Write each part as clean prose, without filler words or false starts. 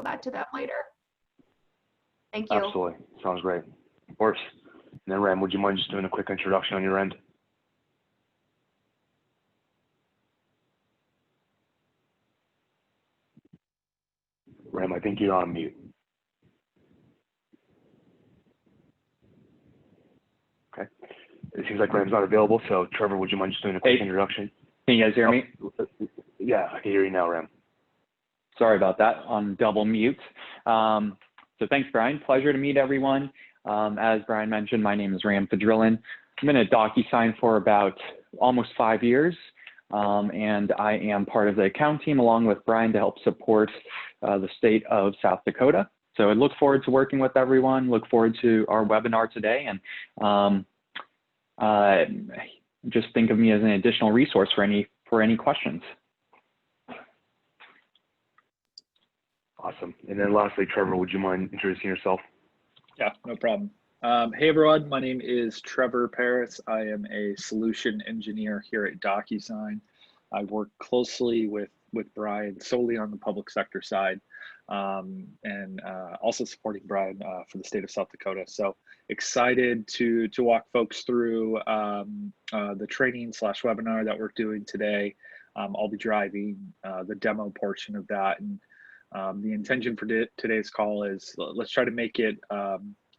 back to them later. Thank you. Absolutely. Sounds great. Of course. And then Ram, would you mind just doing a quick introduction on your end? Ram, I think you're on mute. Okay. It seems like Ram's not available, so Trevor, would you mind just doing a quick introduction? Can you guys hear me? Yeah, I can hear you now, Ram. Sorry about that, on double mute. So thanks, Brian. Pleasure to meet everyone. As Brian mentioned, my name is Ram Fadrilin. I've been at DocuSign for about almost 5 years, and I am part of the account team along with Brian to help support the state of South Dakota. So I look forward to working with everyone, look forward to our webinar today, and just think of me as an additional resource for any questions. Awesome. And then lastly, Trevor, would you mind introducing yourself? Yeah, no problem. Hey everyone, my name is Trevor Paris. I am a solution engineer here at DocuSign. I work closely with Brian solely on the public sector side, and also supporting Brian for the state of South Dakota. So excited to walk folks through the training / webinar that we're doing today. I'll be driving the demo portion of that, and the intention for today's call is let's try to make it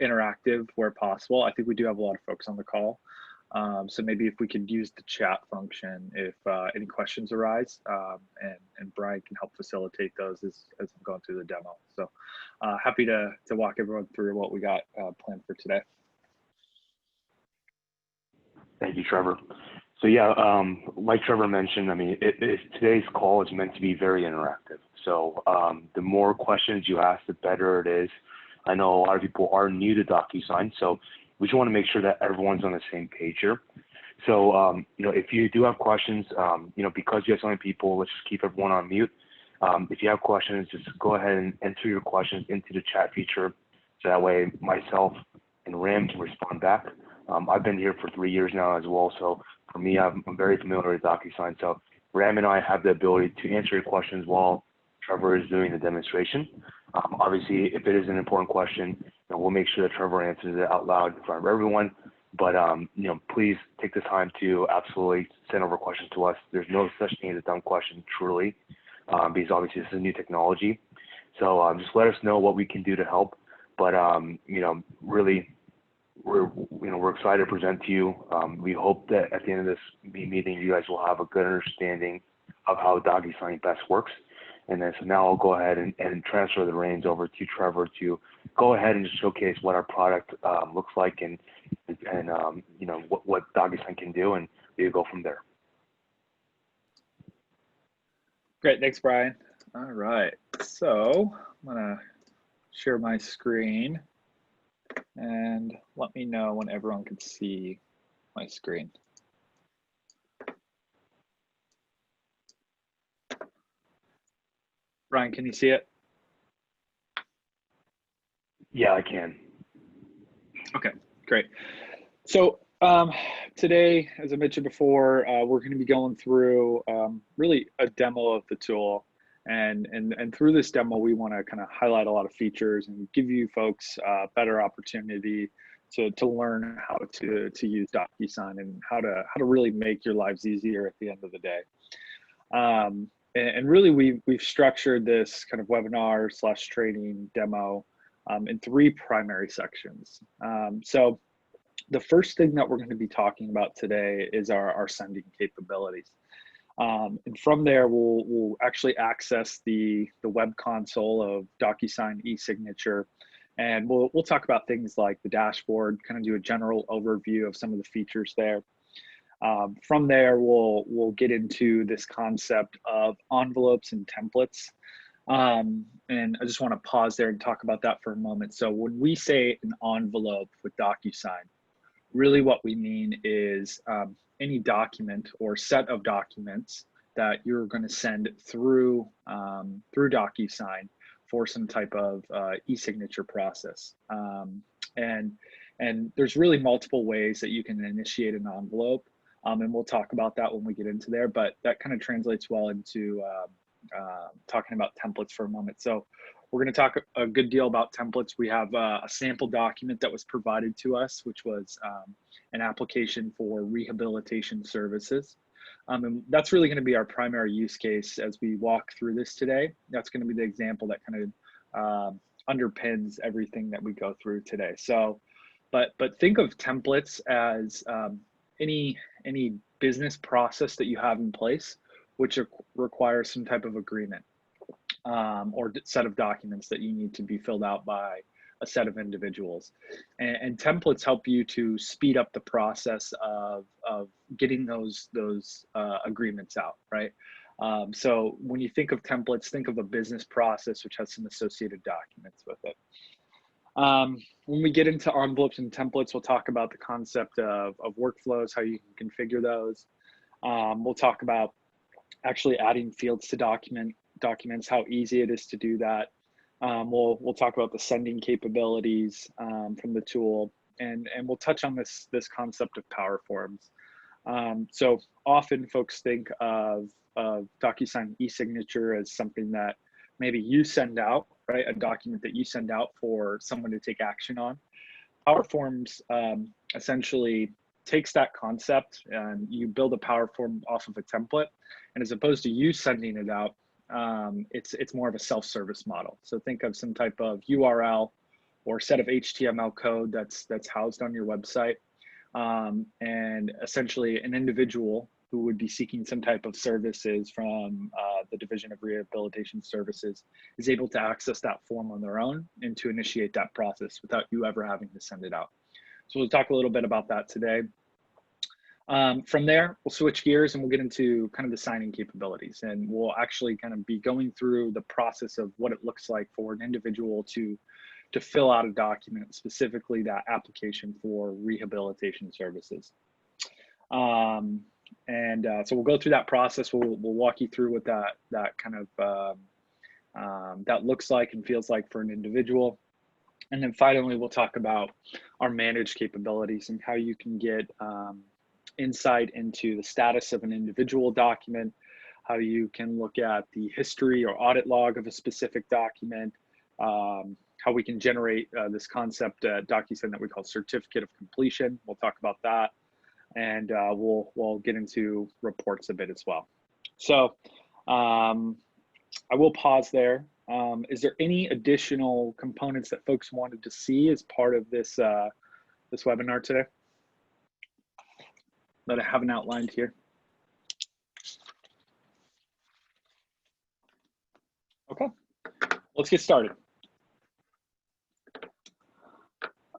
interactive where possible. I think we do have a lot of folks on the call. So maybe if we could use the chat function if any questions arise, and Brian can help facilitate those as I'm going through the demo. So happy to walk everyone through what we got planned for today. Thank you, Trevor. So yeah, like Trevor mentioned, I mean, today's call is meant to be very interactive. So the more questions you ask, the better it is. I know a lot of people are new to DocuSign, so we just want to make sure that everyone's on the same page here. So, you know, if you do have questions, you know, because you have so many people, let's just keep everyone on mute. If you have questions, just go ahead and enter your questions into the chat feature. So that way myself and Ram can respond back. I've been here for 3 years now as well. So for me, I'm very familiar with DocuSign. So Ram and I have the ability to answer your questions while Trevor is doing the demonstration. Obviously, if it is an important question, you know, we'll make sure that Trevor answers it out loud in front of everyone. But you know, please take the time to absolutely send over questions to us. There's no such thing as a dumb question, truly, because obviously this is new technology. So just let us know what we can do to help. But you know, really, we're excited to present to you. We hope that at the end of this meeting, you guys will have a good understanding of how DocuSign best works. And then so now I'll go ahead and transfer the reins over to Trevor to go ahead and just showcase what our product looks like and you know what DocuSign can do, and we'll go from there. Great, thanks, Brian. All right, so I'm gonna share my screen and let me know when everyone can see my screen. Brian, can you see it? Yeah, I can. Okay, great. So today, as I mentioned before, we're going to be going through really a demo of the tool. And through this demo, we want to kind of highlight a lot of features and give you folks a better opportunity to learn how to use DocuSign and how to really make your lives easier at the end of the day. And really, we've structured this kind of webinar / training demo in 3 primary sections. So the first thing that we're going to be talking about today is our sending capabilities. And from there, we'll actually access the web console of DocuSign eSignature. And we'll talk about things like the dashboard, kind of do a general overview of some of the features there. From there, we'll get into this concept of envelopes and templates. And I just want to pause there and talk about that for a moment. So when we say an envelope with DocuSign, really what we mean is any document or set of documents that you're going to send through DocuSign for some type of e-signature process. And there's really multiple ways that you can initiate an envelope. And we'll talk about that when we get into there, but that kind of translates well into talking about templates for a moment. So We're going to talk a good deal about templates. We have a sample document that was provided to us, which was an application for rehabilitation services. And that's really going to be our primary use case as we walk through this today. That's going to be the example that kind of underpins everything that we go through today. So, but think of templates as any business process that you have in place, which requires some type of agreement or set of documents that you need to be filled out by a set of individuals. And templates help you to speed up the process of getting those agreements out, right? So when you think of templates, think of a business process which has some associated documents with it. When we get into envelopes and templates, we'll talk about the concept of workflows, how you can configure those. We'll talk about actually adding fields to documents, how easy it is to do that. We'll talk about the sending capabilities from the tool, and we'll touch on this concept of power forms. So often folks think of DocuSign e-signature as something that maybe you send out, right? A document that you send out for someone to take action on. Power forms essentially takes that concept and you build a power form off of a template, and as opposed to you sending it out, it's more of a self-service model. So think of some type of URL or set of HTML code that's housed on your website, and essentially an individual who would be seeking some type of services from the Division of Rehabilitation Services is able to access that form on their own and to initiate that process without you ever having to send it out. So we'll talk a little bit about that today. From there, we'll switch gears and we'll get into kind of the signing capabilities, and we'll actually kind of be going through the process of what it looks like for an individual to fill out a document, specifically that application for rehabilitation services. So we'll go through that process. We'll walk you through what that kind of that looks like and feels like for an individual. And then finally, we'll talk about our managed capabilities and how you can get insight into the status of an individual document, how you can look at the history or audit log of a specific document, how we can generate this concept at DocuSign that we call certificate of completion. We'll talk about that. And we'll get into reports a bit as well. So I will pause there. Is there any additional components that folks wanted to see as part of this this webinar today that I haven't outlined here? Okay, let's get started.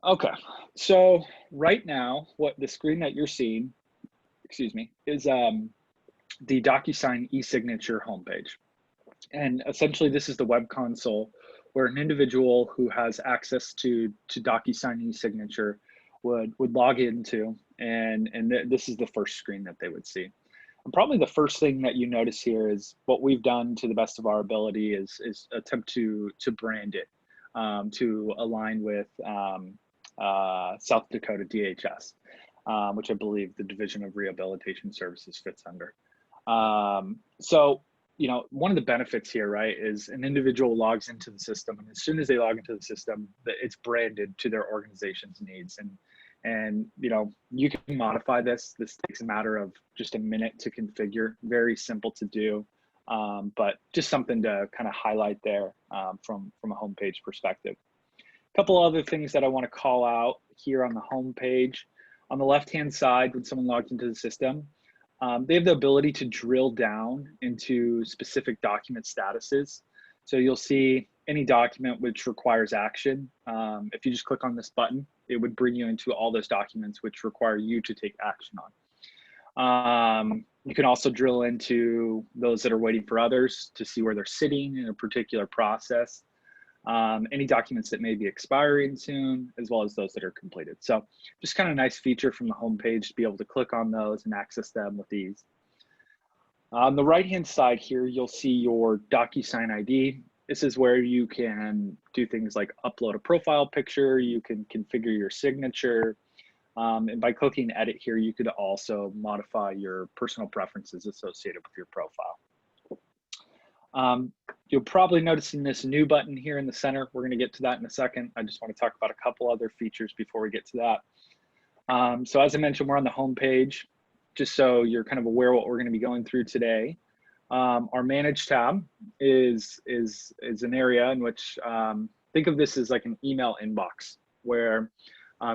Okay, so right now, what the screen that you're seeing, excuse me, is the DocuSign e-signature homepage. And essentially this is the web console where an individual who has access to DocuSign e-signature would log into, and this is the first screen that they would see. And probably the first thing that you notice here is what we've done to the best of our ability is attempt to brand it, to align with South Dakota DHS, which I believe the Division of Rehabilitation Services fits under. So, you know, one of the benefits here, right, is an individual logs into the system, and as soon as they log into the system, it's branded to their organization's needs. And you know, you can modify this. This takes a matter of just a minute to configure, very simple to do, but just something to kind of highlight there from a homepage perspective. A couple other things that I want to call out here on the home page. On the left-hand side, when someone logs into the system, they have the ability to drill down into specific document statuses. So you'll see any document which requires action. If you just click on this button, it would bring you into all those documents which require you to take action on. You can also drill into those that are waiting for others to see where they're sitting in a particular process. Any documents that may be expiring soon, as well as those that are completed. So just kind of a nice feature from the homepage to be able to click on those and access them with ease. On the right-hand side here, you'll see your DocuSign ID. This is where you can do things like upload a profile picture, you can configure your signature, and by clicking edit here, you could also modify your personal preferences associated with your profile. You'll probably notice in this new button here in the center, we're going to get to that in a second. I just want to talk about a couple other features before we get to that. So as I mentioned, we're on the home page, just so you're kind of aware what we're going to be going through today. Our Manage tab is an area in which, think of this as like an email inbox, where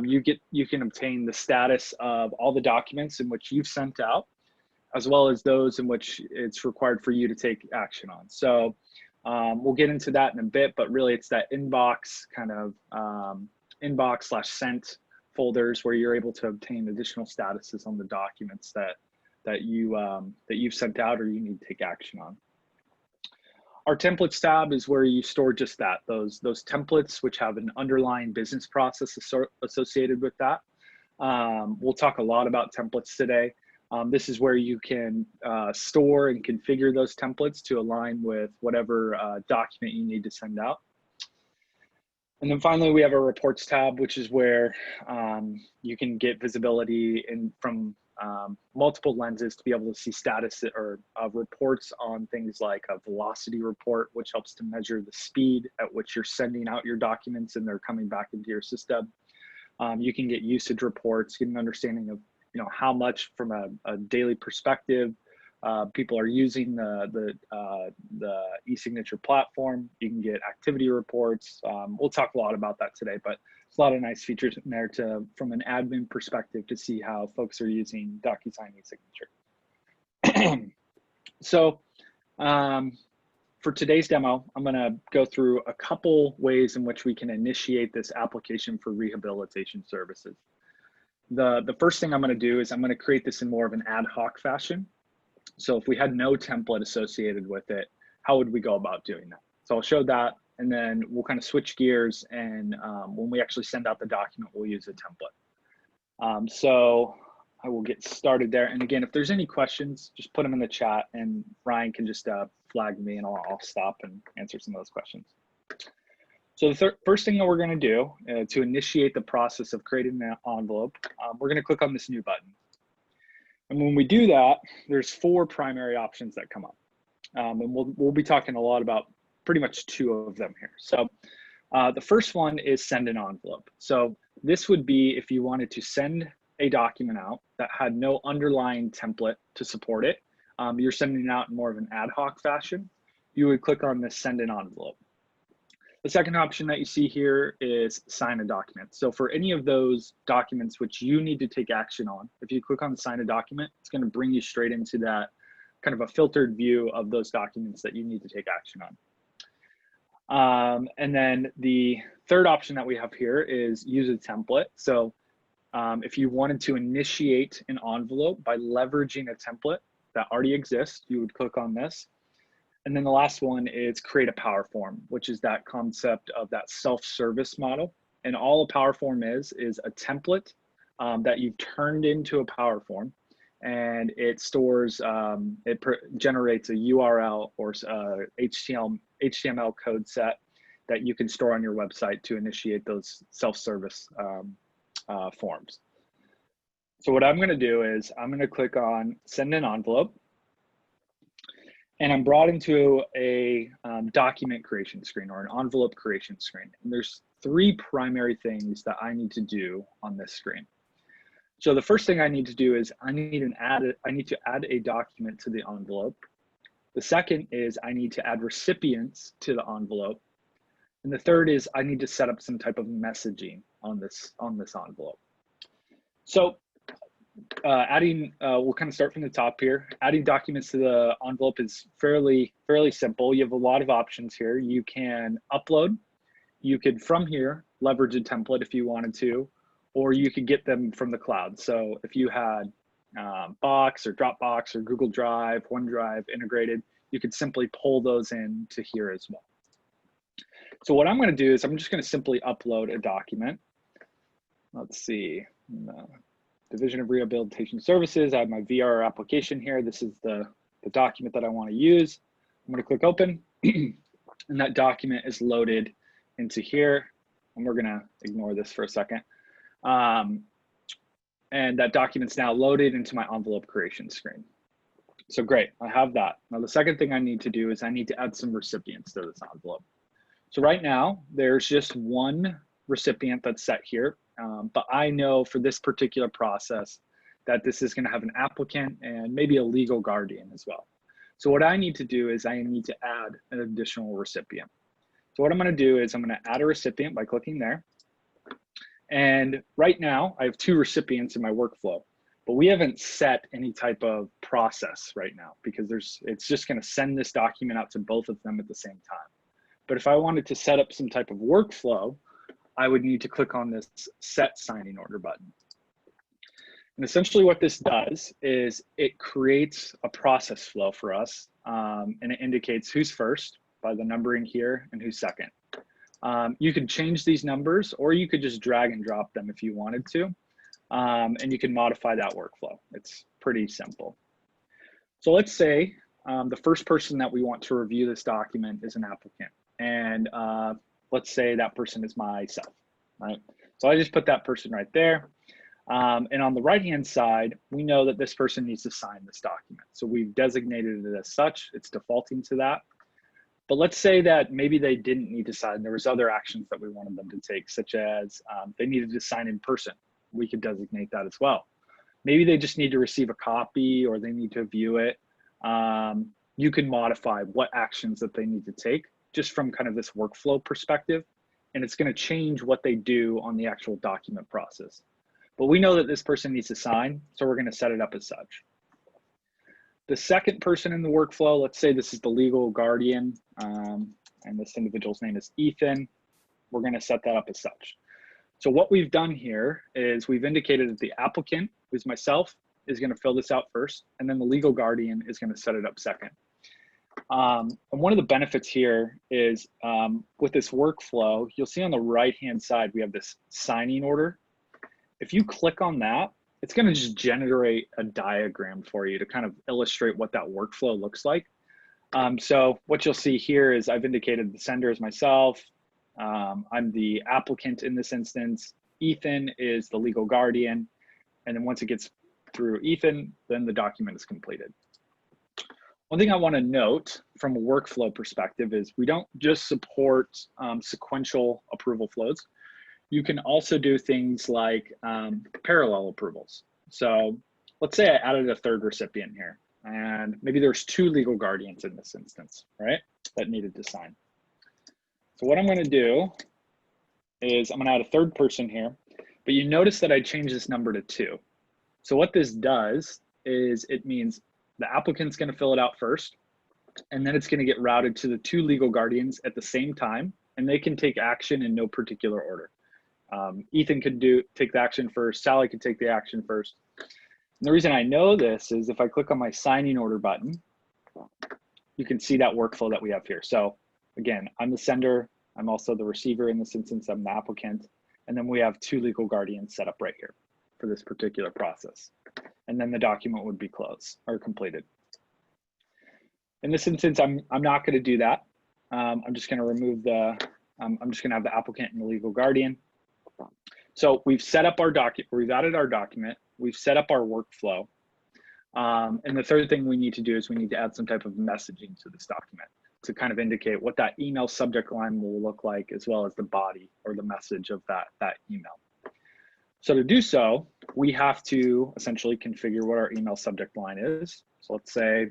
you can obtain the status of all the documents in which you've sent out, as well as those in which it's required for you to take action on. So we'll get into that in a bit, but really it's that inbox kind of inbox/sent folders where you're able to obtain additional statuses on the documents that you've sent out or you need to take action on. Our templates tab is where you store just that, those templates which have an underlying business process associated with that. We'll talk a lot about templates today. This is where you can store and configure those templates to align with whatever document you need to send out. And then finally, we have our reports tab, which is where you can get visibility from multiple lenses to be able to see status or reports on things like a velocity report, which helps to measure the speed at which you're sending out your documents and they're coming back into your system. You can get usage reports, get an understanding of how much from a daily perspective people are using the e-signature platform. You can get activity reports. We'll talk a lot about that today, but there's a lot of nice features in there from an admin perspective to see how folks are using DocuSign e-signature. So for today's demo, I'm going to go through a couple ways in which we can initiate this application for rehabilitation services. The first thing I'm going to do is I'm going to create this in more of an ad hoc fashion. So if we had no template associated with it, how would we go about doing that? So I'll show that, and then we'll kind of switch gears, and when we actually send out the document, we'll use a template. So I will get started there. And again, if there's any questions, just put them in the chat, and Ryan can just flag me, and I'll stop and answer some of those questions. So the first thing that we're going to do to initiate the process of creating an envelope, we're going to click on this new button. And when we do that, there's 4 primary options that come up. And we'll be talking a lot about pretty much 2 of them here. So the first one is send an envelope. So this would be if you wanted to send a document out that had no underlying template to support it. You're sending it out in more of an ad hoc fashion. You would click on this send an envelope. The second option that you see here is sign a document. So for any of those documents which you need to take action on, if you click on sign a document, it's going to bring you straight into that kind of a filtered view of those documents that you need to take action on. And then the third option that we have here is use a template. So if you wanted to initiate an envelope by leveraging a template that already exists, you would click on this. And then the last one is create a power form, which is that concept of that self-service model. And all a power form is a template that you've turned into a power form, and it stores, generates a URL or HTML code set that you can store on your website to initiate those self-service forms. So what I'm going to do is I'm going to click on send an envelope. And I'm brought into a document creation screen or an envelope creation screen. And there's 3 primary things that I need to do on this screen. So the first thing I need to do is I need to add a document to the envelope. The second is I need to add recipients to the envelope. And the third is I need to set up some type of messaging on this envelope. So we'll kind of start from the top here. Adding documents to the envelope is fairly simple. You have a lot of options here. You can upload. You could, from here, leverage a template if you wanted to, or you could get them from the cloud. So if you had Box or Dropbox or Google Drive, OneDrive integrated, you could simply pull those in to here as well. So what I'm going to do is I'm just going to simply upload a document. Let's see. Division of Rehabilitation Services. I have my VR application here. This is the document that I want to use. I'm going to click open, and that document is loaded into here. And we're going to ignore this for a second. And that document's now loaded into my envelope creation screen. So great, I have that. Now the second thing I need to do is I need to add some recipients to this envelope. So right now there's just one recipient that's set here, but I know for this particular process that this is going to have an applicant and maybe a legal guardian as well. So what I need to do is I need to add an additional recipient. So what I'm going to do is I'm going to add a recipient by clicking there. And right now I have two recipients in my workflow, but we haven't set any type of process right now because it's just going to send this document out to both of them at the same time. But if I wanted to set up some type of workflow, I would need to click on this set signing order button. And essentially what this does is it creates a process flow for us, and it indicates who's first by the numbering here and who's second. You could change these numbers or you could just drag and drop them if you wanted to, and you can modify that workflow. It's pretty simple. So let's say the first person that we want to review this document is an applicant, and let's say that person is myself, right? So I just put that person right there. And on the right-hand side, we know that this person needs to sign this document. So we've designated it as such, it's defaulting to that. But let's say that maybe they didn't need to sign. There was other actions that we wanted them to take, such as they needed to sign in person. We could designate that as well. Maybe they just need to receive a copy or they need to view it. You can modify what actions that they need to take just from kind of this workflow perspective. And it's going to change what they do on the actual document process. But we know that this person needs to sign, so we're going to set it up as such. The second person in the workflow, let's say this is the legal guardian, and this individual's name is Ethan. We're going to set that up as such. So what we've done here is we've indicated that the applicant, who's myself, is going to fill this out first, and then the legal guardian is going to set it up second. And one of the benefits here is with this workflow, you'll see on the right-hand side, we have this signing order. If you click on that, it's going to just generate a diagram for you to kind of illustrate what that workflow looks like. So what you'll see here is I've indicated the sender is myself. I'm the applicant in this instance. Ethan is the legal guardian. And then once it gets through Ethan, then the document is completed. One thing I want to note from a workflow perspective is we don't just support sequential approval flows. You can also do things like parallel approvals. So let's say I added a third recipient here, and maybe there's two legal guardians in this instance, right, that needed to sign. So what I'm going to do is I'm going to add a third person here, but you notice that I changed this number to 2. So what this does is it means the applicant's going to fill it out first, and then it's going to get routed to the 2 legal guardians at the same time, and they can take action in no particular order. Ethan could take the action first, Sally could take the action first. And the reason I know this is if I click on my signing order button, you can see that workflow that we have here. So again, I'm the sender, I'm also the receiver in this instance, I'm the applicant, and then we have 2 legal guardians set up right here for this particular process. And then the document would be closed or completed. In this instance, I'm not going to do that. I'm just going to remove I'm just going to have the applicant and the legal guardian. So we've set up our document, we've added our document, we've set up our workflow. And the third thing we need to do is we need to add some type of messaging to this document to kind of indicate what that email subject line will look like, as well as the body or the message of that email. So to do so, we have to essentially configure what our email subject line is. So let's say,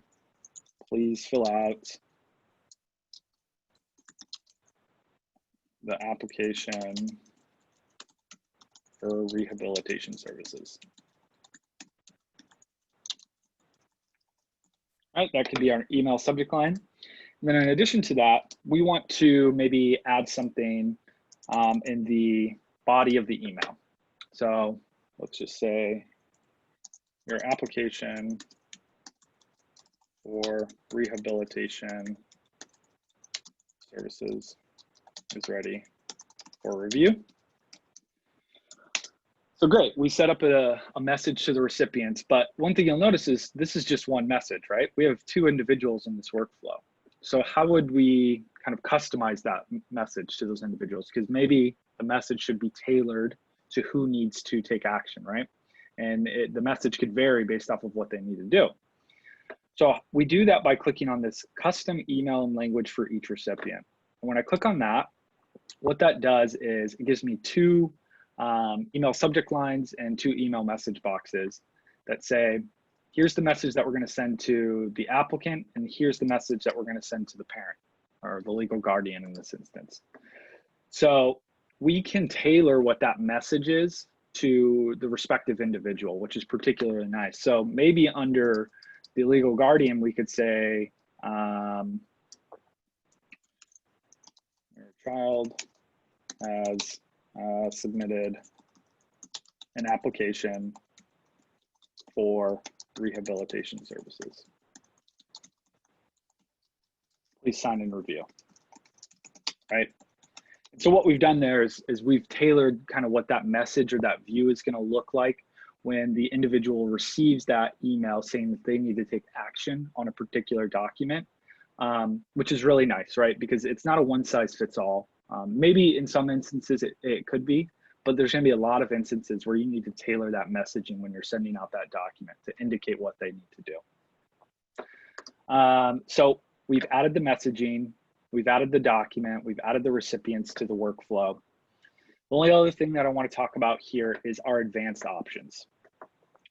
please fill out the application for rehabilitation services. All right, that could be our email subject line. And then in addition to that, we want to maybe add something in the body of the email. So let's just say your application for rehabilitation services is ready for review. So great, we set up a message to the recipients, but one thing you'll notice is this is just one message, right? We have 2 individuals in this workflow. So how would we kind of customize that message to those individuals? Because maybe the message should be tailored to who needs to take action, right? And the message could vary based off of what they need to do. So we do that by clicking on this custom email and language for each recipient. And when I click on that, what that does is it gives me two email subject lines and two email message boxes that say, here's the message that we're going to send to the applicant, and here's the message that we're going to send to the parent or the legal guardian in this instance. So we can tailor what that message is to the respective individual, which is particularly nice. So maybe under the legal guardian, we could say, your child has submitted an application for rehabilitation services. Please sign and review, right? So what we've done there is we've tailored kind of what that message or that view is going to look like when the individual receives that email saying that they need to take action on a particular document, which is really nice, right? Because it's not a one size fits all. Maybe in some instances it could be, but there's going to be a lot of instances where you need to tailor that messaging when you're sending out that document to indicate what they need to do. So we've added the messaging, we've added the document, we've added the recipients to the workflow. The only other thing that I want to talk about here is our advanced options.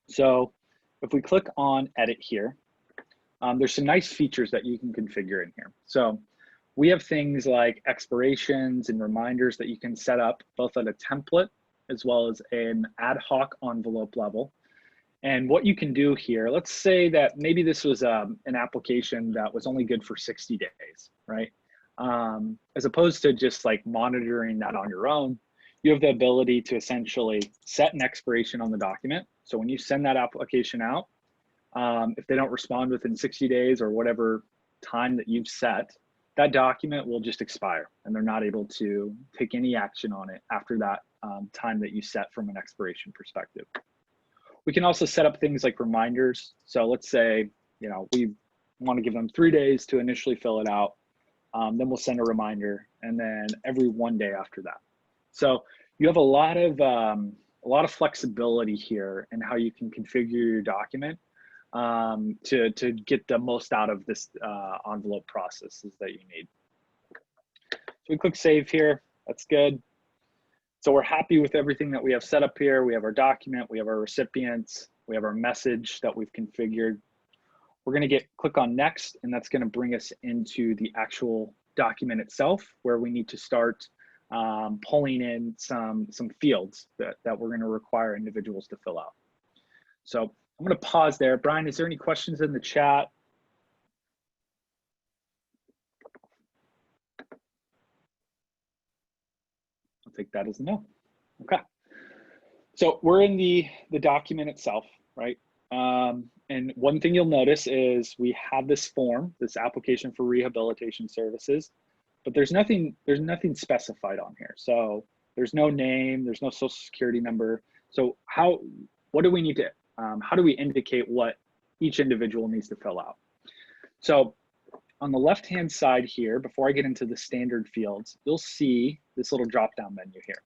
So if we click on edit here, there's some nice features that you can configure in here. So we have things like expirations and reminders that you can set up both at a template as well as an ad hoc envelope level. And what you can do here, let's say that maybe this was an application that was only good for 60 days, right? As opposed to just like monitoring that on your own, you have the ability to essentially set an expiration on the document. So when you send that application out, if they don't respond within 60 days or whatever time that you've set, that document will just expire and they're not able to take any action on it after that time that you set from an expiration perspective. We can also set up things like reminders. So let's say, you know, we want to give them 3 days to initially fill it out. Then we'll send a reminder, and then every 1 day after that. So you have a lot of flexibility here in how you can configure your document to get the most out of this envelope processes that you need. So we click save here. That's good. So we're happy with everything that we have set up here. We have our document, we have our recipients, we have our message that we've configured. We're going to click on next, and that's going to bring us into the actual document itself, where we need to start pulling in some fields that we're going to require individuals to fill out. So I'm going to pause there. Brian, is there any questions in the chat? I'll take that as a no. Okay. So we're in the document itself, right? And one thing you'll notice is we have this form, this application for rehabilitation services, but there's nothing specified on here. So there's no name, there's no social security number. So what do we need to, how do we indicate what each individual needs to fill out? So on the left-hand side here, before I get into the standard fields, you'll see this little drop-down menu here.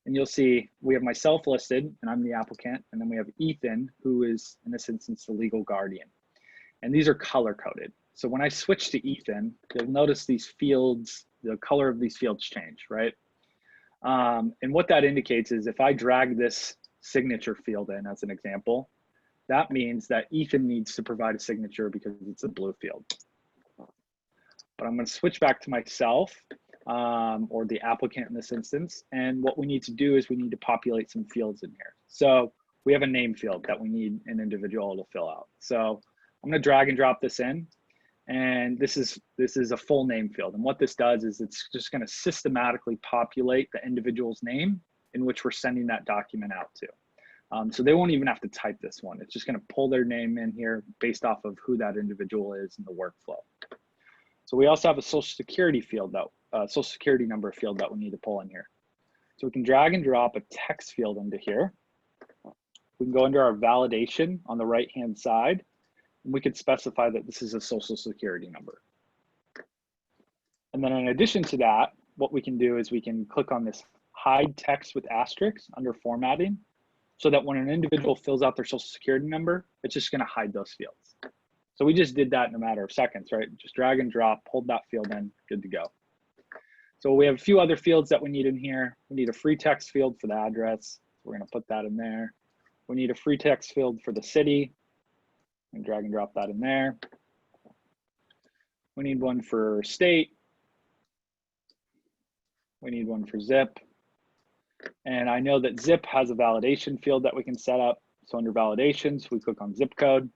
And you'll see we have myself listed, and I'm the applicant, and then we have Ethan, who is, in this instance, the legal guardian. And these are color-coded. So when I switch to Ethan, you'll notice these fields, the color of these fields change, right? And what that indicates is if I drag this signature field in as an example, that means that Ethan needs to provide a signature because it's a blue field. But I'm going to switch back to myself, or the applicant in this instance. And what we need to do is we need to populate some fields in here. So we have a name field that we need an individual to fill out. So I'm going to drag and drop this in. And this is a full name field. And what this does is it's just going to systematically populate the individual's name in which we're sending that document out to. So they won't even have to type this one. It's just going to pull their name in here based off of who that individual is in the workflow. So we also have a social security field, social security number field that we need to pull in here. So we can drag and drop a text field into here. We can go into our validation on the right-hand side, and we could specify that this is a social security number. And then in addition to that, what we can do is we can click on this hide text with asterisks under formatting, so that when an individual fills out their social security number, it's just going to hide those fields. So we just did that in a matter of seconds, right? Just drag and drop, pulled that field in, good to go. So we have a few other fields that we need in here. We need a free text field for the address. We're gonna put that in there. We need a free text field for the city, and drag and drop that in there. We need one for state. We need one for zip. And I know that zip has a validation field that we can set up. So under validations, we click on zip code.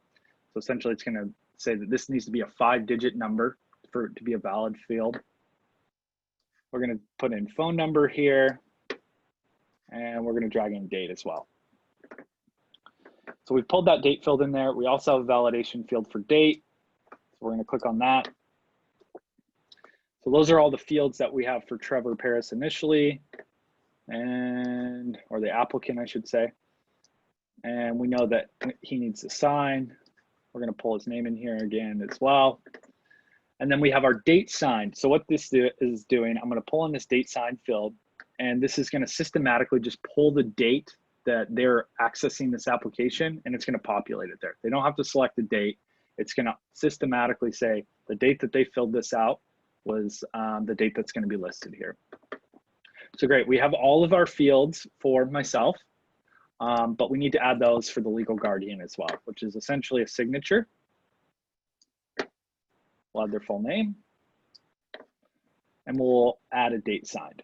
So essentially it's gonna say that this needs to be a 5-digit number for it to be a valid field. We're gonna put in phone number here, and we're gonna drag in date as well. So we've pulled that date field in there. We also have a validation field for date. So we're gonna click on that. So those are all the fields that we have for Trevor Paris initially, or the applicant, I should say. And we know that he needs to sign. We're gonna pull his name in here again as well. And then we have our date signed. So what this is doing, I'm gonna pull in this date signed field, and this is gonna systematically just pull the date that they're accessing this application, and it's gonna populate it there. They don't have to select the date. It's gonna systematically say the date that they filled this out was the date that's gonna be listed here. So great, we have all of our fields for myself, but we need to add those for the legal guardian as well, which is essentially a signature. We'll add their full name, and we'll add a date signed.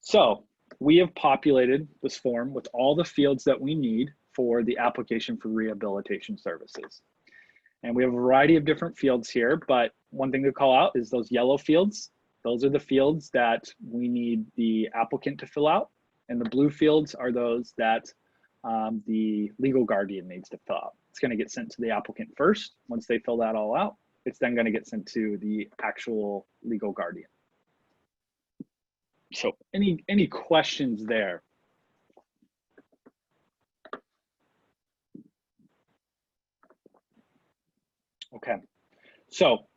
So we have populated this form with all the fields that we need for the application for rehabilitation services. And we have a variety of different fields here, but one thing to call out is those yellow fields. Those are the fields that we need the applicant to fill out. And the blue fields are those that the legal guardian needs to fill out. It's gonna get sent to the applicant first. Once they fill that all out, it's then gonna get sent to the actual legal guardian. So any questions there? Okay, so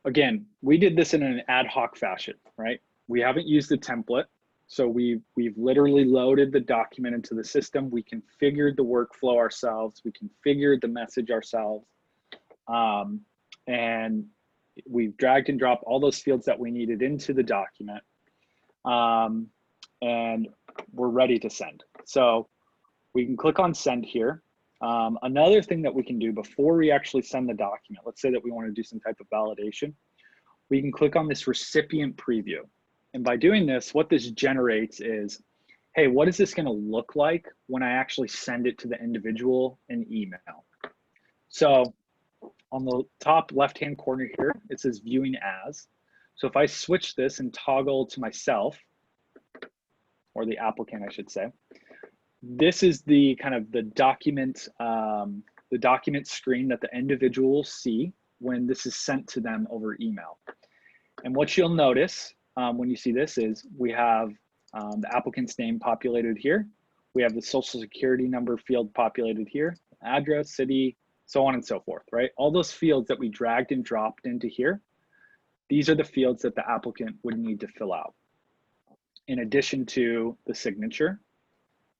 again, we did this in an ad hoc fashion, right? We haven't used the template. So we've literally loaded the document into the system. We configured the workflow ourselves. We configured the message ourselves. And we've dragged and dropped all those fields that we needed into the document. And we're ready to send. So we can click on send here. Another thing that we can do before we actually send the document, let's say that we want to do some type of validation, we can click on this recipient preview. And by doing this, what this generates is, hey, what is this going to look like when I actually send it to the individual in email? So on the top left-hand corner here, it says viewing as. So if I switch this and toggle to myself, or the applicant, I should say, this is the kind of the document screen that the individual will see when this is sent to them over email. And what you'll notice when you see this is we have the applicant's name populated here. We have the social security number field populated here, address, city, so on and so forth, right? All those fields that we dragged and dropped into here, these are the fields that the applicant would need to fill out. In addition to the signature,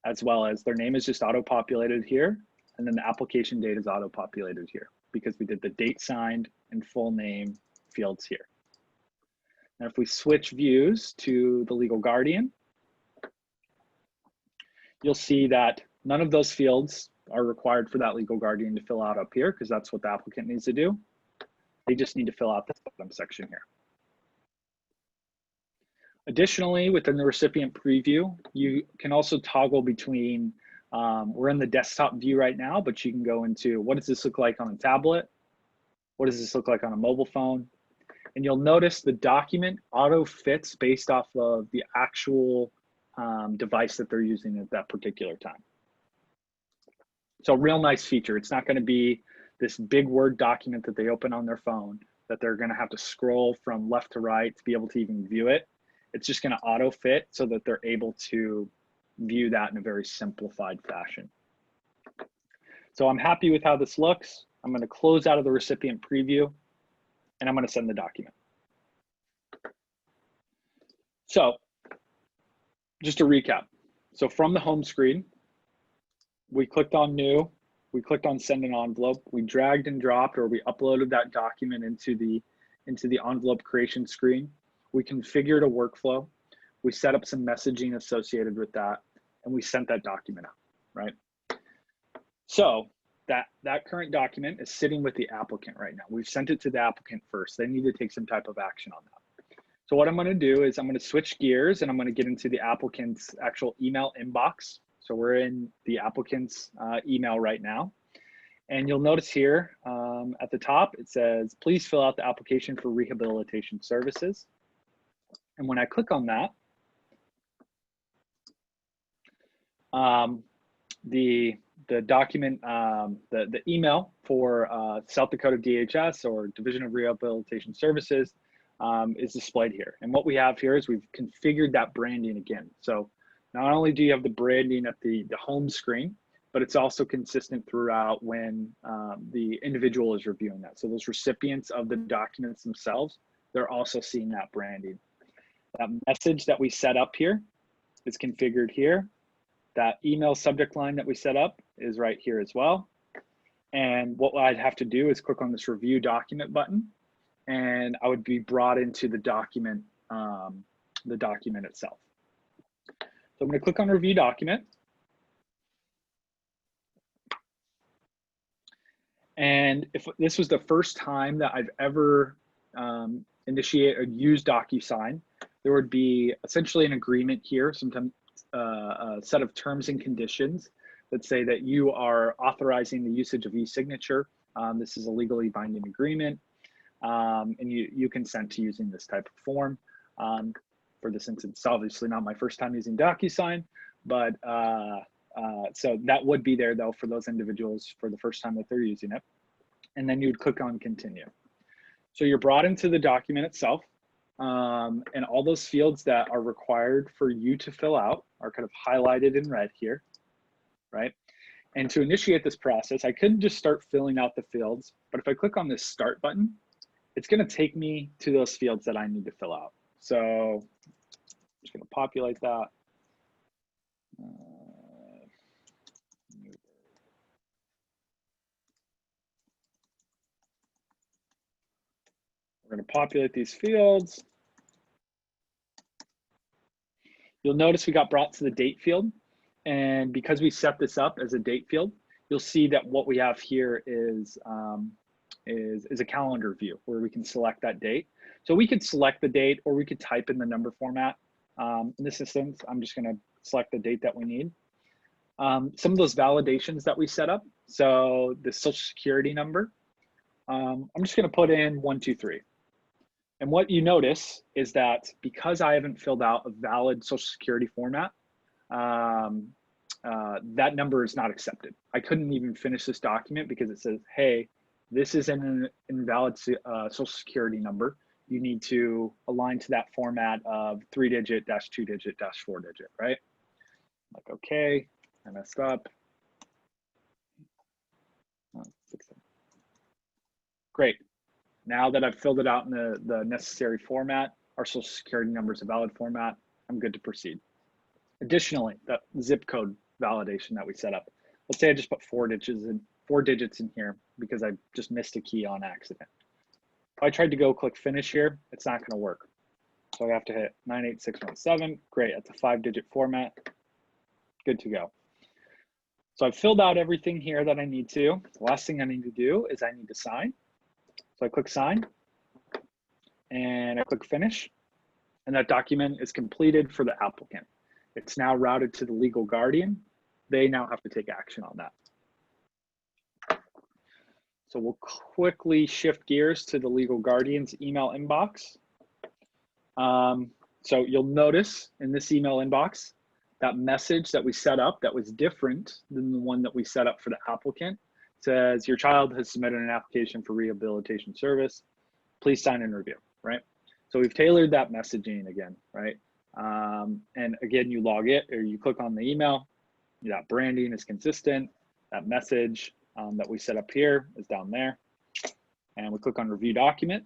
as well as their name is just auto-populated here, and then the application date is auto-populated here because we did the date signed and full name fields here. And if we switch views to the legal guardian, you'll see that none of those fields are required for that legal guardian to fill out up here because that's what the applicant needs to do. They just need to fill out this bottom section here. Additionally, within the recipient preview, you can also toggle between, we're in the desktop view right now, but you can go into what does this look like on a tablet? What does this look like on a mobile phone? And you'll notice the document auto fits based off of the actual device that they're using at that particular time. So real nice feature. It's not going to be this big Word document that they open on their phone that they're going to have to scroll from left to right to be able to even view it. It's just going to auto fit so that they're able to view that in a very simplified fashion. So I'm happy with how this looks. I'm going to close out of the recipient preview and I'm going to send the document. So just to recap. So from the home screen, we clicked on new we clicked on send an envelope, we dragged and dropped, or we uploaded that document into the envelope creation screen. We configured a workflow. We set up some messaging associated with that, and we sent that document out, right? So that current document is sitting with the applicant right now. We've sent it to the applicant first. They need to take some type of action on that. So what I'm going to do is I'm going to switch gears and I'm going to get into the applicant's actual email inbox. So we're in the applicant's email right now. And you'll notice here at the top, it says, please fill out the application for rehabilitation services. And when I click on that, the document, the email for South Dakota DHS or Division of Rehabilitation Services is displayed here. And what we have here is we've configured that branding again. So not only do you have the branding at the home screen, but it's also consistent throughout when the individual is reviewing that. So those recipients of the documents themselves, they're also seeing that branding. That message that we set up here is configured here. That email subject line that we set up is right here as well. And what I'd have to do is click on this review document button, and I would be brought into the document itself. So I'm going to click on review document. And if this was the first time that I've ever initiated or used DocuSign, there would be essentially an agreement here, sometimes a set of terms and conditions that say that you are authorizing the usage of e-signature. This is a legally binding agreement, and you consent to using this type of form. For this instance, it's obviously not my first time using DocuSign, but so that would be there though for those individuals for the first time that they're using it. And then you'd click on continue. So you're brought into the document itself, and all those fields that are required for you to fill out are kind of highlighted in red here, right? And to initiate this process, I could just start filling out the fields, but if I click on this start button, it's gonna take me to those fields that I need to fill out. So I'm just gonna populate that. We're going to populate these fields. You'll notice we got brought to the date field. And because we set this up as a date field, you'll see that what we have here is a calendar view where we can select that date. So we could select the date or we could type in the number format. In this instance, I'm just going to select the date that we need. Some of those validations that we set up. So the social security number, I'm just going to put in 123. And what you notice is that because I haven't filled out a valid social security format, that number is not accepted. I couldn't even finish this document because it says, hey, this is an invalid social security number. You need to align to that format of 3-digit - 2-digit - 4-digit, right? Like, okay, I messed up. Oh, fix it. Great. Now that I've filled it out in the necessary format, our social security number is a valid format, I'm good to proceed. Additionally, that zip code validation that we set up. Let's say I just put 4 digits in here because I just missed a key on accident. If I tried to go click finish here, it's not gonna work. So I have to hit 98617, great, that's a 5-digit format, good to go. So I've filled out everything here that I need to. The last thing I need to do is I need to sign. So I click sign and I click finish, and that document is completed for the applicant. It's now routed to the legal guardian. They now have to take action on that. So we'll quickly shift gears to the legal guardian's email inbox. So you'll notice in this email inbox, that message that we set up that was different than the one that we set up for the applicant says, your child has submitted an application for rehabilitation service. Please sign and review, right? So we've tailored that messaging again, right? And again, you log it or you click on the email, that branding is consistent. That message that we set up here is down there. And we click on review document.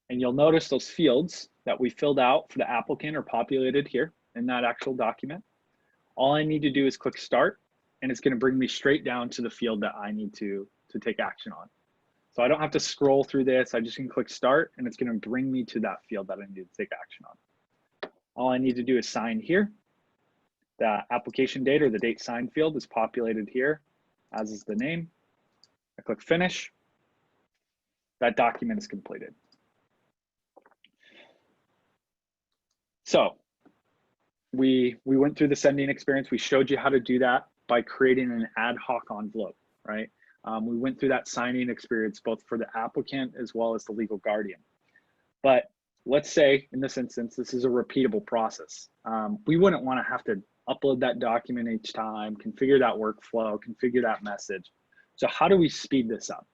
And you'll notice those fields that we filled out for the applicant are populated here in that actual document. All I need to do is click start, and it's going to bring me straight down to the field that I need to take action on. So I don't have to scroll through this. I just can click start, and it's going to bring me to that field that I need to take action on. All I need to do is sign here. The application date or the date signed field is populated here, as is the name. I click finish. That document is completed. So we went through the sending experience. We showed you how to do that by creating an ad hoc envelope, right? We went through that signing experience both for the applicant as well as the legal guardian. But let's say in this instance, this is a repeatable process. We wouldn't want to have to upload that document each time, configure that workflow, configure that message. So how do we speed this up?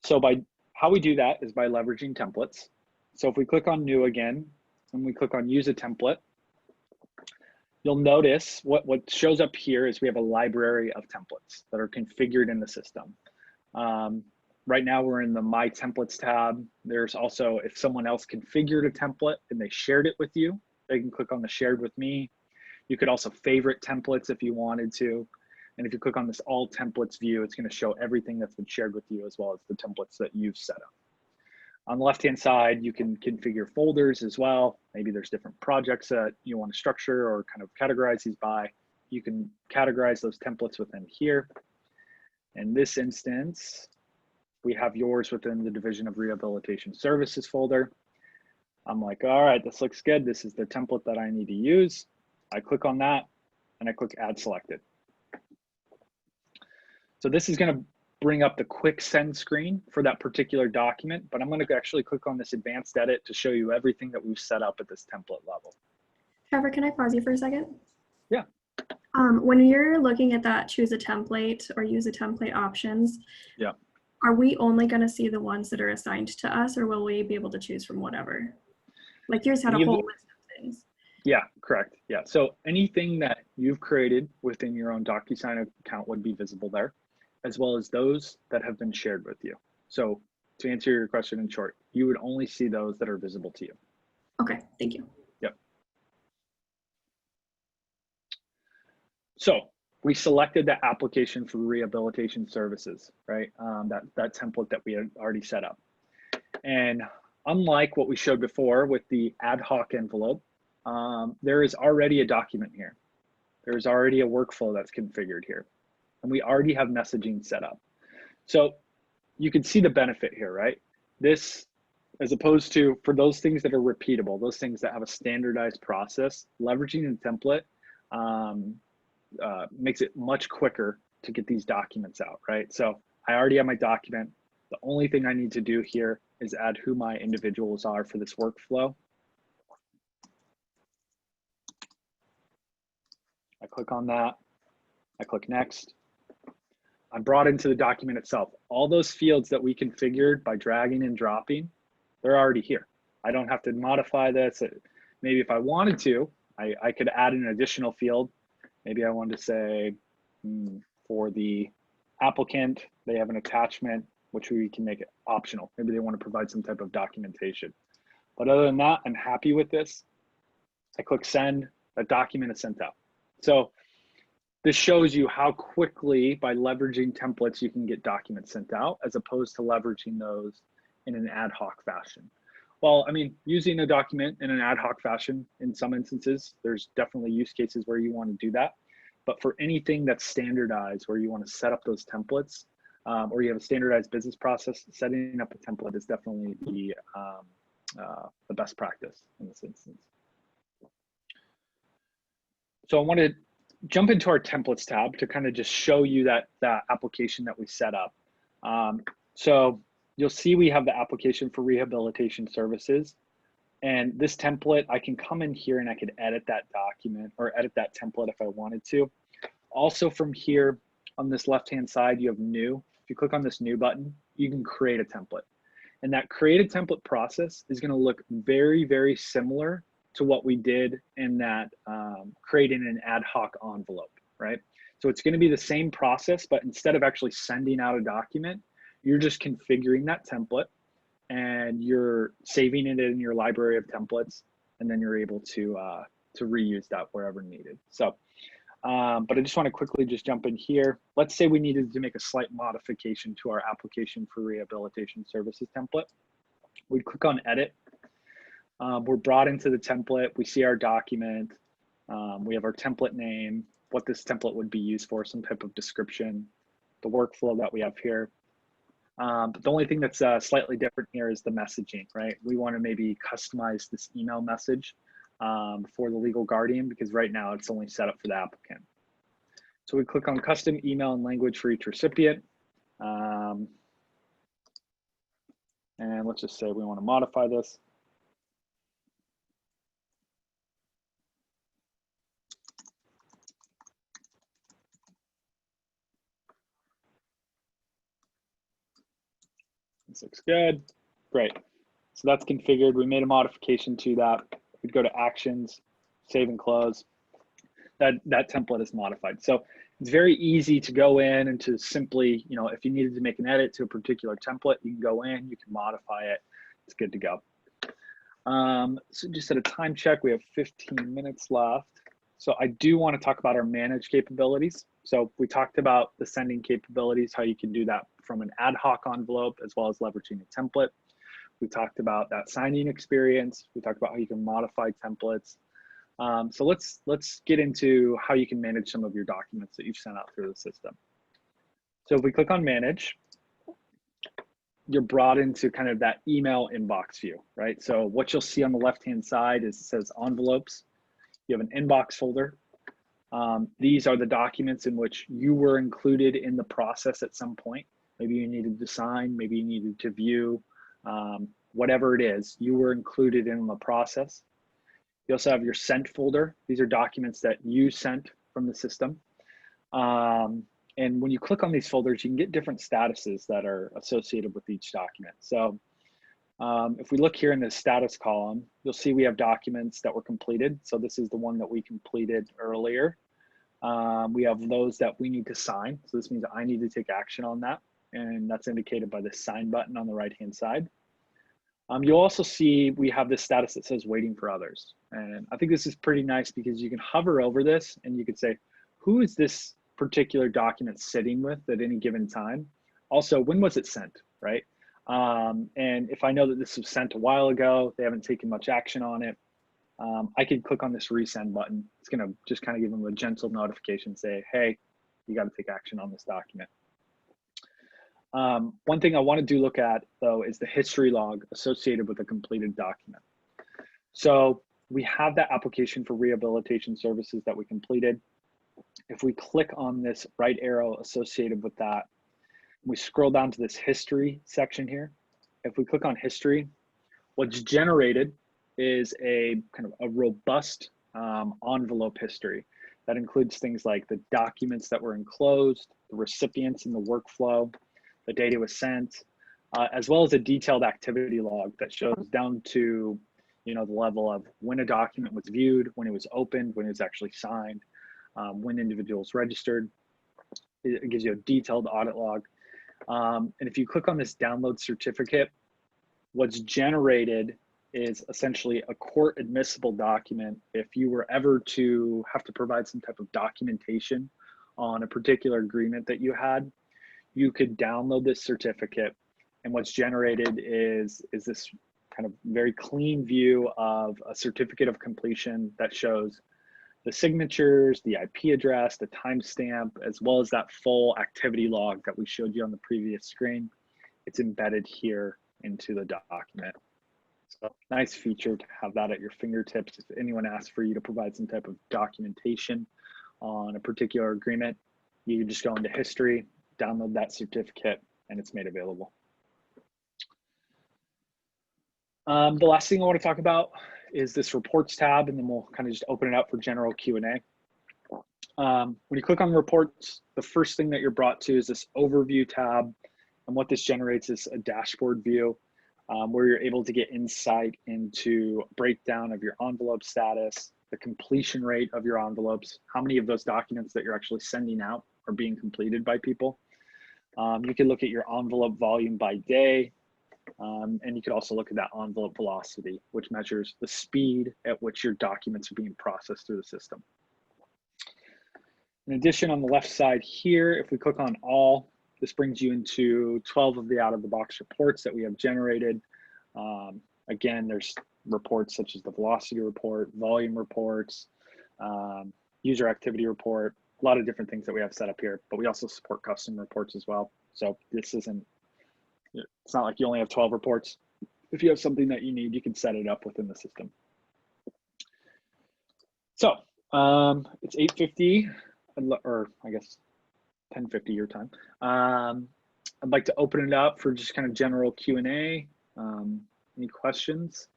So how we do that is by leveraging templates. So if we click on new again, and we click on use a template, you'll notice what shows up here is we have a library of templates that are configured in the system. Right now we're in the My Templates tab. There's also, if someone else configured a template and they shared it with you, they can click on the shared with me. You could also favorite templates if you wanted to. And if you click on this all templates view, it's going to show everything that's been shared with you as well as the templates that you've set up. On the left-hand side, you can configure folders as well. Maybe there's different projects that you want to structure or kind of categorize these by. You can categorize those templates within here. In this instance, we have yours within the Division of Rehabilitation Services folder. I'm like, all right, this looks good. This is the template that I need to use. I click on that and I click add selected. So this is going to bring up the quick send screen for that particular document, but I'm going to actually click on this advanced edit to show you everything that we've set up at this template level. Trevor, can I pause you for a second? Yeah. When you're looking at that choose a template or use a template options, yeah, are we only going to see the ones that are assigned to us, or will we be able to choose from whatever? Like yours had a whole list of things. Yeah, correct. Yeah. So anything that you've created within your own DocuSign account would be visible there, as well as those that have been shared with you. So to answer your question in short, you would only see those that are visible to you. Okay, thank you. Yep. So we selected the application for rehabilitation services, right? That template that we had already set up. And unlike what we showed before with the ad hoc envelope, there is already a document here. There's already a workflow that's configured here. And we already have messaging set up. So you can see the benefit here, right? This, as opposed to for those things that are repeatable, those things that have a standardized process, leveraging a template makes it much quicker to get these documents out, right? So I already have my document. The only thing I need to do here is add who my individuals are for this workflow. I click on that. I click next. I'm brought into the document itself. All those fields that we configured by dragging and dropping, they're already here. I don't have to modify this. Maybe if I wanted to, I could add an additional field. Maybe I wanted to say for the applicant, they have an attachment, which we can make it optional. Maybe they want to provide some type of documentation. But other than that, I'm happy with this. I click send, that document is sent out. So this shows you how quickly, by leveraging templates, you can get documents sent out, as opposed to leveraging those in an ad hoc fashion. Well, I mean, using a document in an ad hoc fashion, in some instances, there's definitely use cases where you want to do that. But for anything that's standardized, where you want to set up those templates, or you have a standardized business process, setting up a template is definitely the best practice in this instance. So I want to jump into our templates tab to kind of just show you that application that we set up. So you'll see we have the application for rehabilitation services. And this template, I can come in here and I could edit that document or edit that template if I wanted to. Also from here on this left-hand side, you have new. If you click on this new button, you can create a template. And that create a template process is going to look very, very similar to what we did in that creating an ad hoc envelope, right? So it's going to be the same process, but instead of actually sending out a document, you're just configuring that template and you're saving it in your library of templates, and then you're able to to reuse that wherever needed. So, but I just want to quickly just jump in here. Let's say we needed to make a slight modification to our application for rehabilitation services template. We'd click on edit. We're brought into the template. We see our document. We have our template name, what this template would be used for, some type of description, the workflow that we have here. But the only thing that's slightly different here is the messaging, right? We want to maybe customize this email message for the legal guardian, because right now it's only set up for the applicant. So we click on custom email and language for each recipient. And let's just say we want to modify this. This looks good. Great. So that's configured. We made a modification to that. We'd go to actions, save and close. That template is modified. So it's very easy to go in and to simply, you know, if you needed to make an edit to a particular template, you can go in, you can modify it. It's good to go. So just at a time check, we have 15 minutes left. So I do want to talk about our manage capabilities. So we talked about the sending capabilities, how you can do that from an ad hoc envelope, as well as leveraging a template. We talked about that signing experience. We talked about how you can modify templates. So let's get into how you can manage some of your documents that you've sent out through the system. So if we click on manage, you're brought into kind of that email inbox view, right? So what you'll see on the left-hand side is it says envelopes. You have an inbox folder. These are the documents in which you were included in the process at some point. Maybe you needed to sign, maybe you needed to view, whatever it is, you were included in the process. You also have your sent folder. These are documents that you sent from the system. And when you click on these folders, you can get different statuses that are associated with each document. So if we look here in the status column, you'll see we have documents that were completed. So this is the one that we completed earlier. We have those that we need to sign. So this means I need to take action on that. And that's indicated by the sign button on the right-hand side. You'll also see we have this status that says waiting for others. And I think this is pretty nice because you can hover over this and you could say, who is this particular document sitting with at any given time? Also, when was it sent, right? And if I know that this was sent a while ago, they haven't taken much action on it, I can click on this resend button. It's gonna just kind of give them a gentle notification, say, hey, you gotta take action on this document. One thing I want to look at though is the history log associated with a completed document. So we have that application for rehabilitation services that we completed. If we click on this right arrow associated with that, we scroll down to this history section here. If we click on history, what's generated is a kind of a robust envelope history that includes things like the documents that were enclosed, the recipients in the workflow, the date it was sent, as well as a detailed activity log that shows down to, you know, the level of when a document was viewed, when it was opened, when it was actually signed, when individuals registered. It gives you a detailed audit log. And if you click on this download certificate, what's generated is essentially a court admissible document. If you were ever to have to provide some type of documentation on a particular agreement that you had, you could download this certificate, and what's generated is this kind of very clean view of a certificate of completion that shows the signatures, the IP address, the timestamp, as well as that full activity log that we showed you on the previous screen. It's embedded here into the document. So nice feature to have that at your fingertips. If anyone asks for you to provide some type of documentation on a particular agreement, you can just go into history, download that certificate, and it's made available. The last thing I want to talk about is this reports tab, and then we'll kind of just open it up for general Q&A. When you click on reports, the first thing that you're brought to is this overview tab. And what this generates is a dashboard view where you're able to get insight into a breakdown of your envelope status, the completion rate of your envelopes, how many of those documents that you're actually sending out are being completed by people. You can look at your envelope volume by day, And you could also look at that envelope velocity, which measures the speed at which your documents are being processed through the system. In addition, on the left side here, if we click on all, this brings you into 12 of the out-of-the-box reports that we have generated. Again, there's reports such as the velocity report, volume reports, user activity report, a lot of different things that we have set up here, but we also support custom reports as well. So this isn't, it's not like you only have 12 reports. If you have something that you need, you can set it up within the system. So it's 8:50, or I guess 10:50 your time. I'd like to open it up for just kind of general Q&A. Any questions?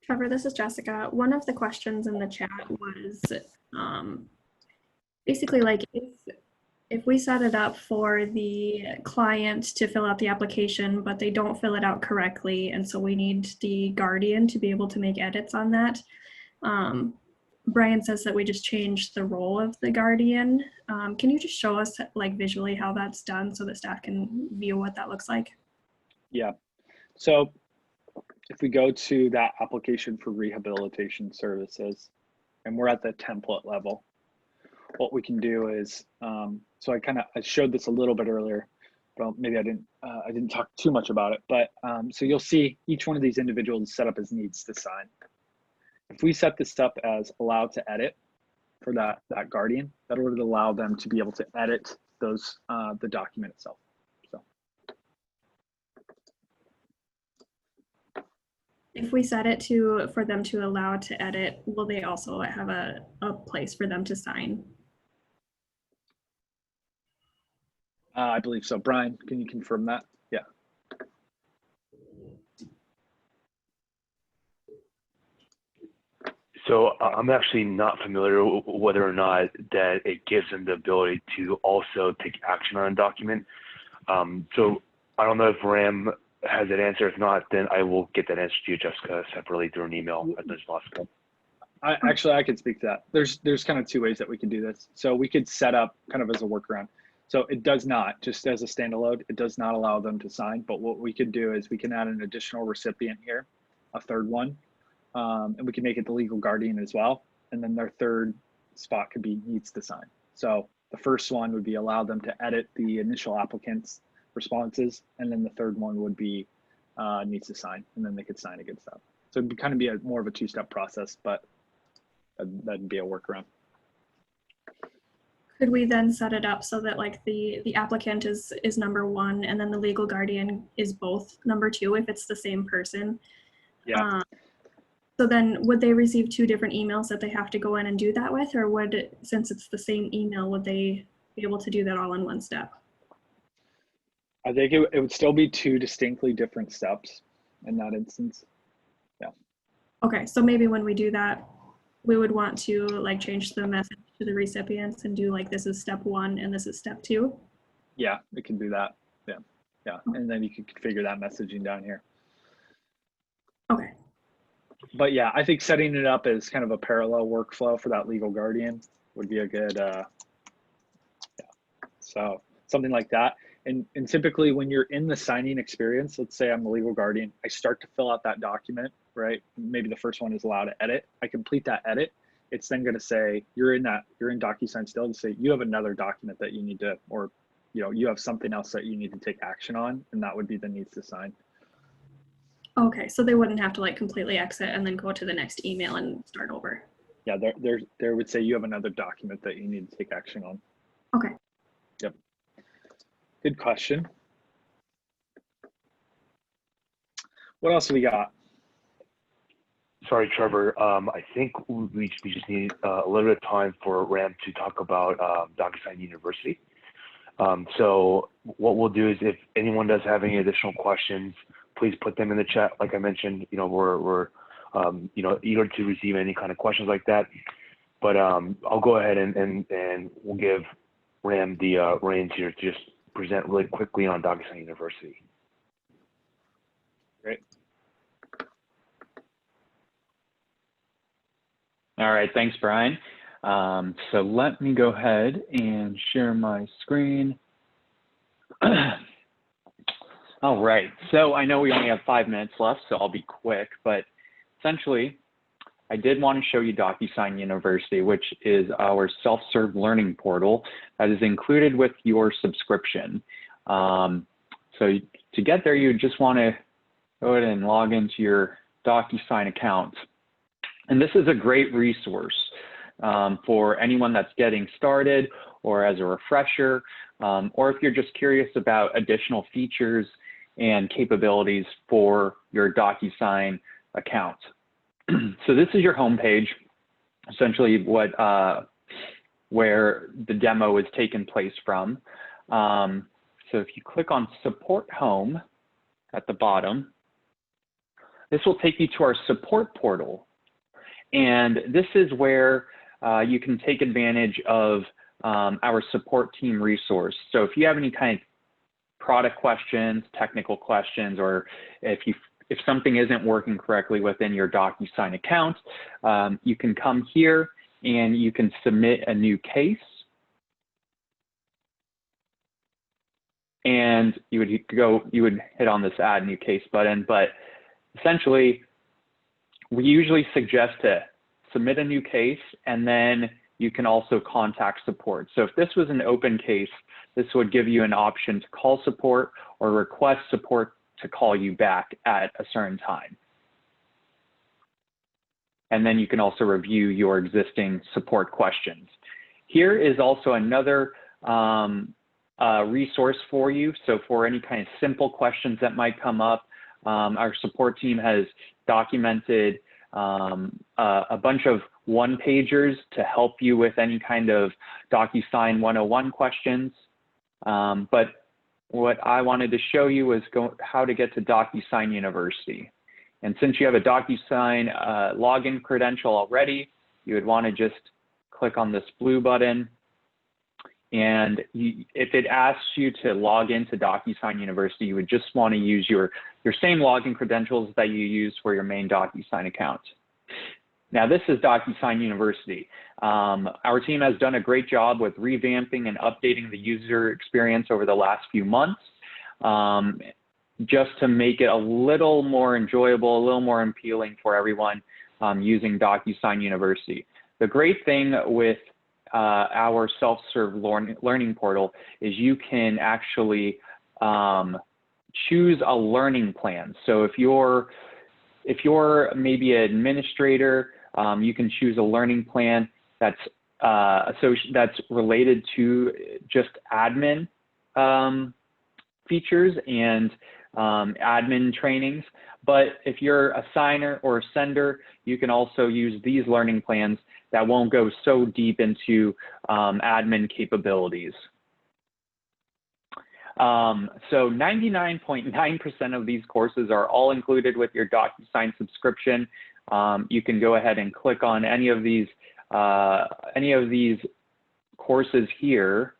Trevor, this is Jessica. One of the questions in the chat was basically like if we set it up for the client to fill out the application, but they don't fill it out correctly, and so we need the Guardian to be able to make edits on that. Brian says that we just changed the role of the Guardian. Can you just show us like visually how that's done so that staff can view what that looks like? Yeah, so if we go to that application for rehabilitation services, and we're at the template level, what we can do is, so I showed this a little bit earlier, but maybe I didn't talk too much about it, but so you'll see each one of these individuals is set up as needs to sign. If we set this up as allowed to edit for that Guardian, that would allow them to be able to edit those the document itself. So if we set it for them to allow to edit, will they also have a place for them to sign? I believe so. Brian, can you confirm that? Yeah. So I'm actually not familiar whether or not that it gives them the ability to also take action on a document. So I don't know if Ram has that answer. If not, then I will get that answer to you, Jessica, separately through an email as soon as possible. I can speak to that. There's kind of two ways that we can do this. So we could set up kind of as a workaround. So it does not, just as a standalone, it does not allow them to sign. But what we could do is we can add an additional recipient here, a third one, and we can make it the legal guardian as well. And then their third spot could be needs to sign. So the first one would be allow them to edit the initial applicant's responses, and then the third one would be needs to sign, and then they could sign against that. So it'd kind of be more of a two-step process, but that'd be a workaround. Could we then set it up so that like the applicant is number one and then the legal guardian is both number two if it's the same person? Yeah. So then would they receive two different emails that they have to go in and do that with, or would, since it's the same email, would they be able to do that all in one step? I think it would still be two distinctly different steps in that instance. Yeah. Okay, so maybe when we do that, we would want to like change the message to the recipients and do like this is step one and this is step two. Yeah, it can do that. Yeah, yeah, and then you can configure that messaging down here. Okay. But yeah, I think setting it up as kind of a parallel workflow for that legal guardian would be a good. Yeah. So something like that. And typically when you're in the signing experience, let's say I'm the legal guardian, I start to fill out that document, right? Maybe the first one is allowed to edit. I complete that edit. It's then going to say, you're in DocuSign still, to say you have another document that you need to, or you have something else that you need to take action on, and that would be the needs to sign. Okay, so they wouldn't have to like completely exit and then go to the next email and start over. Yeah, there would say you have another document that you need to take action on. Okay. Yep. Good question. What else have we got? Sorry, Trevor. I think we just need a little bit of time for Ram to talk about DocuSign University. So what we'll do is if anyone does have any additional questions, please put them in the chat. Like I mentioned, we're eager to receive any kind of questions like that. But I'll go ahead and we'll give Ram the reins here to just present really quickly on DocuSign University. Great. All right, thanks, Brian. So let me go ahead and share my screen. All right, so I know we only have 5 minutes left, so I'll be quick, but essentially, I did want to show you DocuSign University, which is our self-serve learning portal that is included with your subscription. So to get there, you just want to go ahead and log into your DocuSign account. And this is a great resource for anyone that's getting started or as a refresher, or if you're just curious about additional features and capabilities for your DocuSign account. So this is your home page, essentially where the demo is taken place from. So if you click on Support Home at the bottom, this will take you to our support portal. And this is where you can take advantage of our support team resource. So if you have any kind of product questions, technical questions, or if something isn't working correctly within your DocuSign account, you can come here and you can submit a new case. And you would hit on this Add New Case button, but essentially, we usually suggest to submit a new case, and then you can also contact support. So if this was an open case, this would give you an option to call support or request support to call you back at a certain time. And then you can also review your existing support questions. Here is also another resource for you. So for any kind of simple questions that might come up, our support team has documented a bunch of one-pagers to help you with any kind of DocuSign 101 questions. But what I wanted to show you is how to get to DocuSign University. And since you have a DocuSign login credential already, you would want to just click on this blue button. And if it asks you to log into DocuSign University, you would just want to use your same login credentials that you use for your main DocuSign account. Now, this is DocuSign University. Our team has done a great job with revamping and updating the user experience over the last few months, just to make it a little more enjoyable, a little more appealing for everyone using DocuSign University. The great thing with our self-serve learning portal is you can actually choose a learning plan. So if you're maybe an administrator, you can choose a learning plan that's related to just admin features and admin trainings. But if you're a signer or a sender, you can also use these learning plans that won't go so deep into admin capabilities. So 99.9% of these courses are all included with your DocuSign subscription. You can go ahead and click on any of these courses here,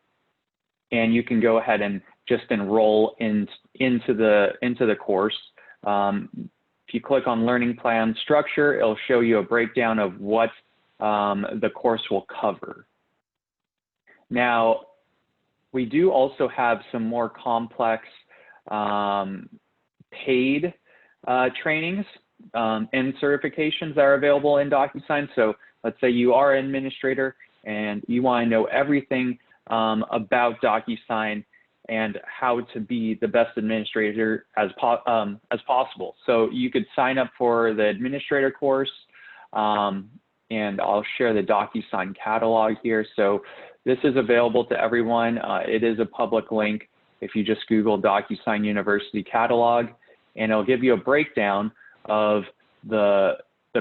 and you can go ahead and just enroll into the course. If you click on learning plan structure, it'll show you a breakdown of what the course will cover. Now, we do also have some more complex paid trainings and certifications that are available in DocuSign. So let's say you are an administrator and you want to know everything about DocuSign and how to be the best administrator as possible. So you could sign up for the administrator course, and I'll share the DocuSign catalog here. So this is available to everyone. It is a public link. If you just Google DocuSign University catalog, and it'll give you a breakdown of the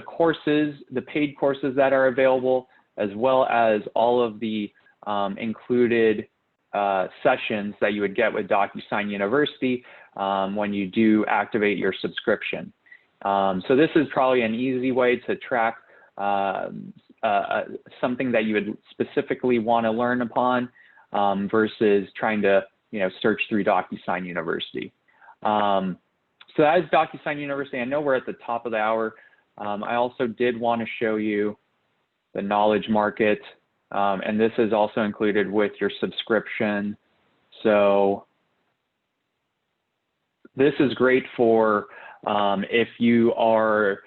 courses, the paid courses that are available, as well as all of the included sessions that you would get with DocuSign University when you do activate your subscription. So this is probably an easy way to track something that you would specifically want to learn upon versus trying to search through DocuSign University. So that is DocuSign University. I know we're at the top of the hour. I also did want to show you the knowledge market, and this is also included with your subscription. So This is great for if you are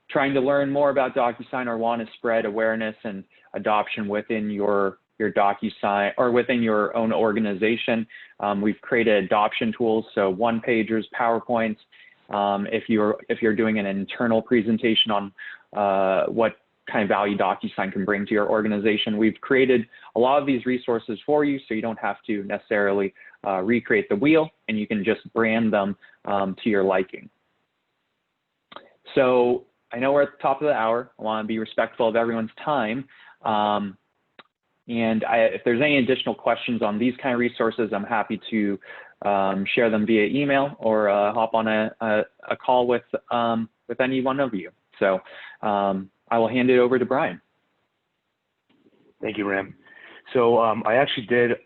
trying to learn more about DocuSign or want to spread awareness and adoption within your DocuSign or within your own organization. We've created adoption tools, so one-pagers, PowerPoints. If you're doing an internal presentation on what kind of value DocuSign can bring to your organization, we've created a lot of these resources for you, so you don't have to necessarily recreate the wheel, and you can just brand them to your liking. So I know we're at the top of the hour. I want to be respectful of everyone's time. If there's any additional questions on these kind of resources, I'm happy to share them via email or hop on a call with any one of you. So I will hand it over to Brian. Thank you, Ram. So I actually did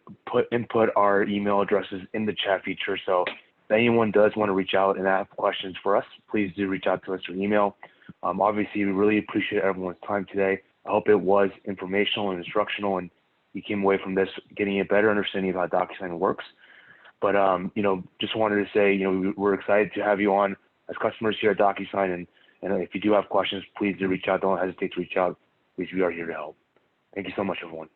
input our email addresses in the chat feature. So if anyone does want to reach out and have questions for us, please do reach out to us through email. Obviously, we really appreciate everyone's time today. I hope it was informational and instructional, and you came away from this getting a better understanding of how DocuSign works. But you know, just wanted to say, you know, we're excited to have you on as customers here at DocuSign, and if you do have questions, please do reach out. Don't hesitate to reach out, because we are here to help. Thank you so much, everyone.